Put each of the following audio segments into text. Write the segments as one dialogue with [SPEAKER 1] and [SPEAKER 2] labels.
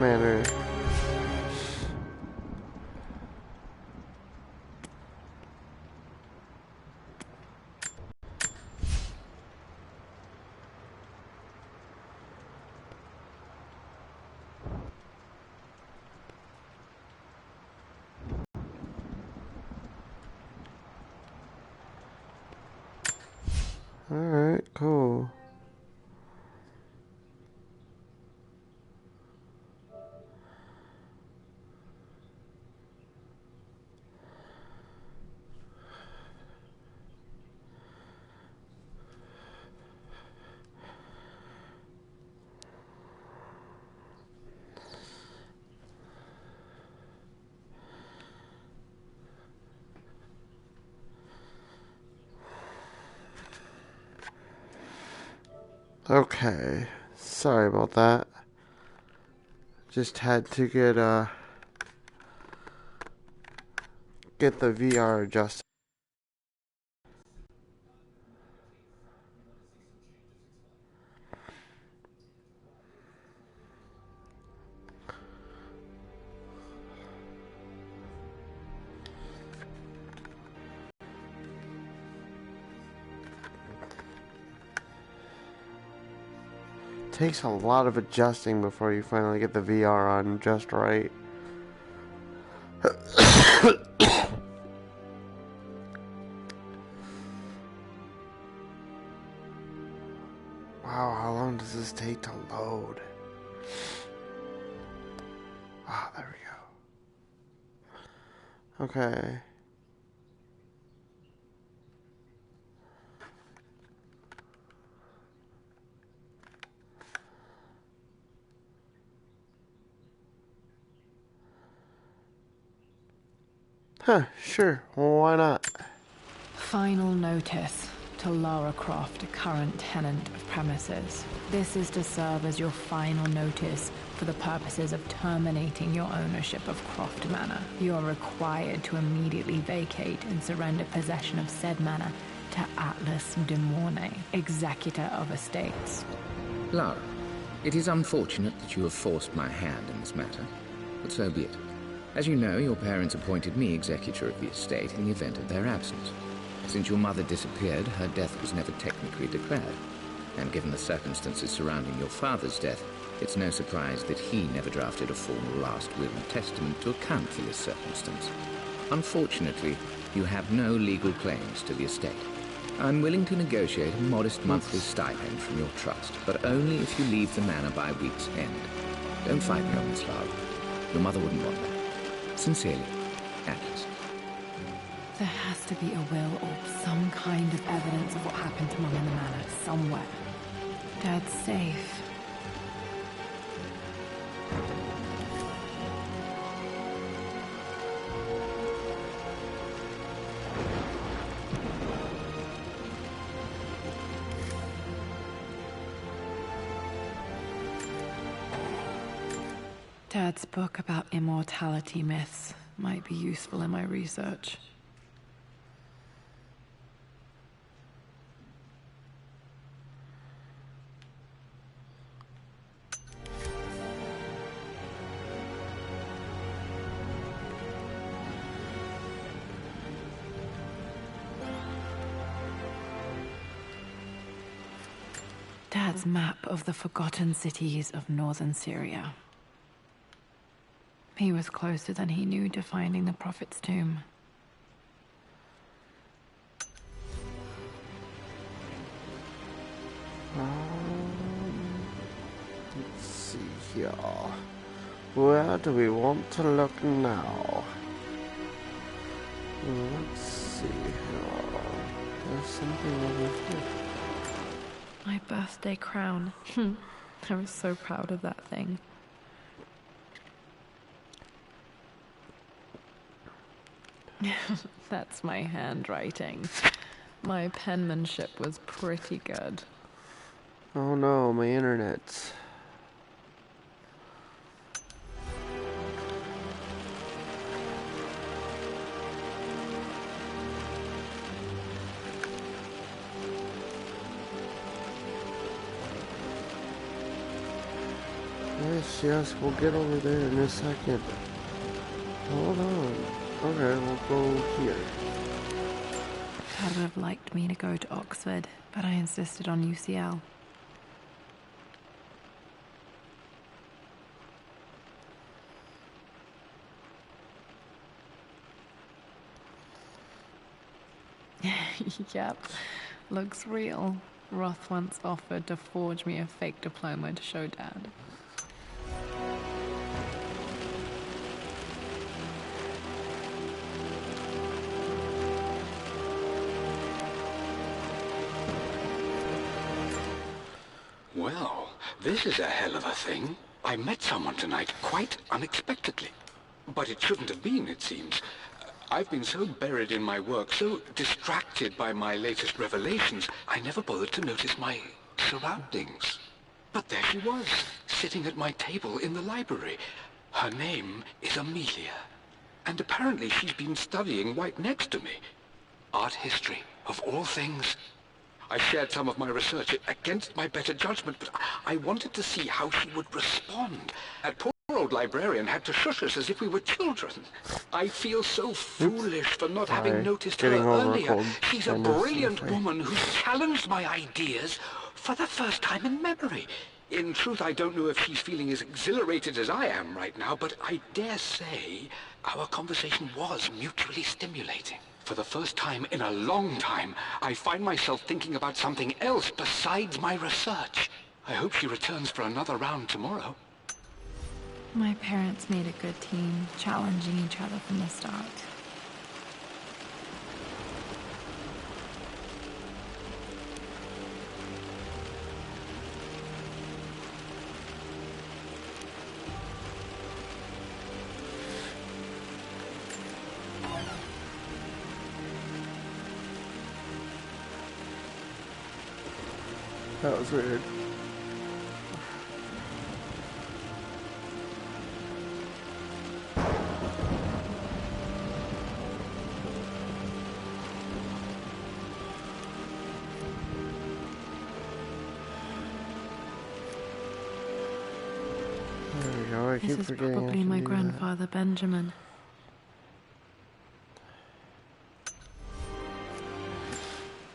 [SPEAKER 1] manner. Alright, cool. Okay, sorry about that. Just had to get the VR adjusted. Takes a lot of adjusting before you finally get the VR on just right. Wow, how long does this take to load? Ah, there we go. Okay. Huh, sure, why not?
[SPEAKER 2] Final notice to Lara Croft, current tenant of premises. This is to serve as your final notice for the purposes of terminating your ownership of Croft Manor. You are required to immediately vacate and surrender possession of said manor to Atlas de Mornay, executor of estates.
[SPEAKER 3] Lara, it is unfortunate that you have forced my hand in this matter, but so be it. As you know, your parents appointed me executor of the estate in the event of their absence. Since your mother disappeared, her death was never technically declared. And given the circumstances surrounding your father's death, it's no surprise that he never drafted a formal last will and testament to account for this circumstance. Unfortunately, you have no legal claims to the estate. I'm willing to negotiate a modest monthly stipend from your trust, but only if you leave the manor by week's end. Don't fight me on this, Lara. Your mother wouldn't want that. Sincerely, Atlas.
[SPEAKER 2] There has to be a will or some kind of evidence of what happened to Mum in the manor somewhere. Dad's safe. Dad's book about immortality myths might be useful in my research. Dad's map of the forgotten cities of northern Syria. He was closer than he knew to finding the Prophet's tomb.
[SPEAKER 1] Let's see here. Where do we want to look now? Let's see here. There's something over here.
[SPEAKER 2] My birthday crown. I was so proud of that thing. That's my handwriting. My penmanship was pretty good.
[SPEAKER 1] Oh no, my internet's... This yes, we'll get over there in a second. Hold on. Okay, we'll go here.
[SPEAKER 2] Dad would have liked me to go to Oxford, but I insisted on UCL. Yep, looks real. Roth once offered to forge me a fake diploma to show Dad.
[SPEAKER 4] Well, this is a hell of a thing. I met someone tonight quite unexpectedly. But it shouldn't have been, it seems. I've been so buried in my work, so distracted by my latest revelations, I never bothered to notice my surroundings. But there she was, sitting at my table in the library. Her name is Amelia. And apparently she's been studying right next to me. Art history, of all things. I shared some of my research against my better judgment, but I wanted to see how she would respond. That poor old librarian had to shush us as if we were children. I feel so foolish for not having noticed her earlier. She's a brilliant woman who's challenged my ideas for the first time in memory. In truth, I don't know if she's feeling as exhilarated as I am right now, but I dare say our conversation was mutually stimulating. For the first time in a long time, I find myself thinking about something else besides my research. I hope she returns for another round tomorrow.
[SPEAKER 2] My parents made a good team, challenging each other from the start.
[SPEAKER 1] That was weird. There we go. I keep
[SPEAKER 2] This is
[SPEAKER 1] forgetting
[SPEAKER 2] probably my grandfather, Benjamin.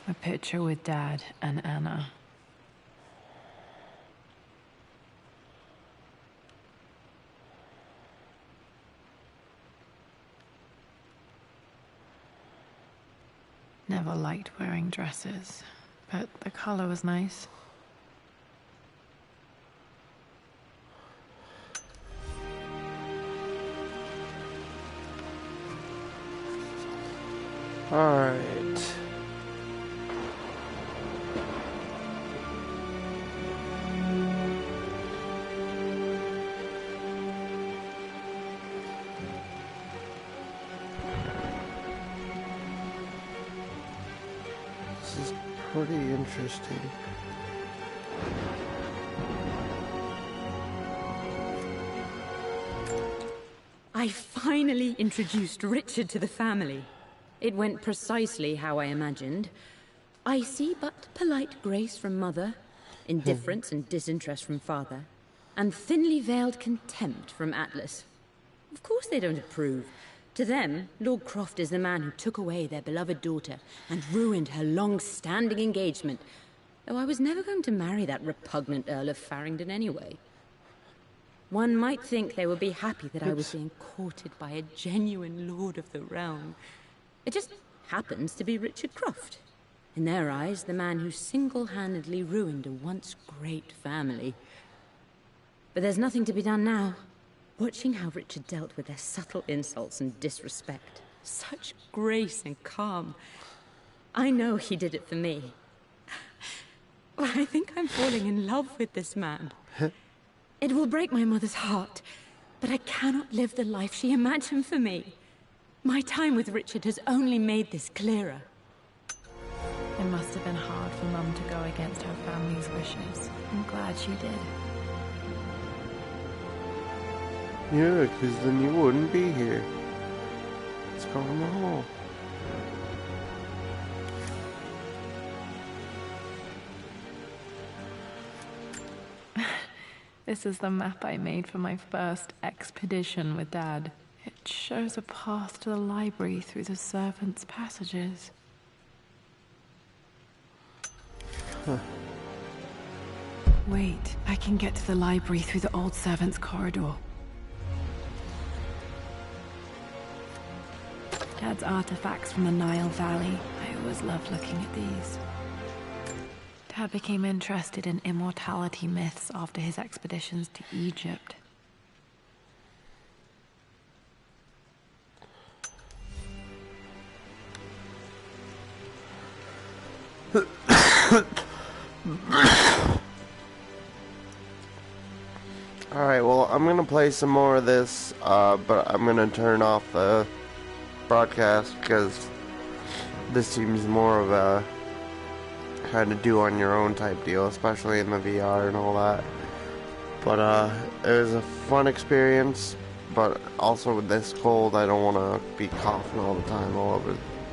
[SPEAKER 2] A picture with Dad and Anna. Never liked wearing dresses, but the color was nice.
[SPEAKER 1] All right. This is pretty interesting.
[SPEAKER 5] I finally introduced Richard to the family. It went precisely how I imagined. Icy but polite grace from mother, indifference and disinterest from father, and thinly veiled contempt from Atlas. Of course they don't approve. To them, Lord Croft is the man who took away their beloved daughter and ruined her long-standing engagement, though I was never going to marry that repugnant Earl of Farringdon anyway. One might think they would be happy that I was being courted by a genuine lord of the realm. It just happens to be Richard Croft. In their eyes, the man who single-handedly ruined a once great family. But there's nothing to be done now. Watching how Richard dealt with their subtle insults and disrespect. Such grace and calm. I know he did it for me. I think I'm falling in love with this man. It will break my mother's heart, but I cannot live the life she imagined for me. My time with Richard has only made this clearer.
[SPEAKER 2] It must have been hard for Mum to go against her family's wishes. I'm glad she did.
[SPEAKER 1] Yeah, because then you wouldn't be here. Let's go in the hall.
[SPEAKER 2] This is the map I made for my first expedition with Dad. It shows a path to the library through the servants' passages.
[SPEAKER 1] Huh.
[SPEAKER 2] Wait, I can get to the library through the old servants' corridor. Dad's artifacts from the Nile Valley. I always loved looking at these. Dad became interested in immortality myths after his expeditions to Egypt.
[SPEAKER 1] Alright, well, I'm gonna play some more of this, but I'm gonna turn off the broadcast because this seems more of a kind of do on your own type deal, especially in the VR and all that. But it was a fun experience, but also with this cold I don't want to be coughing all the time all over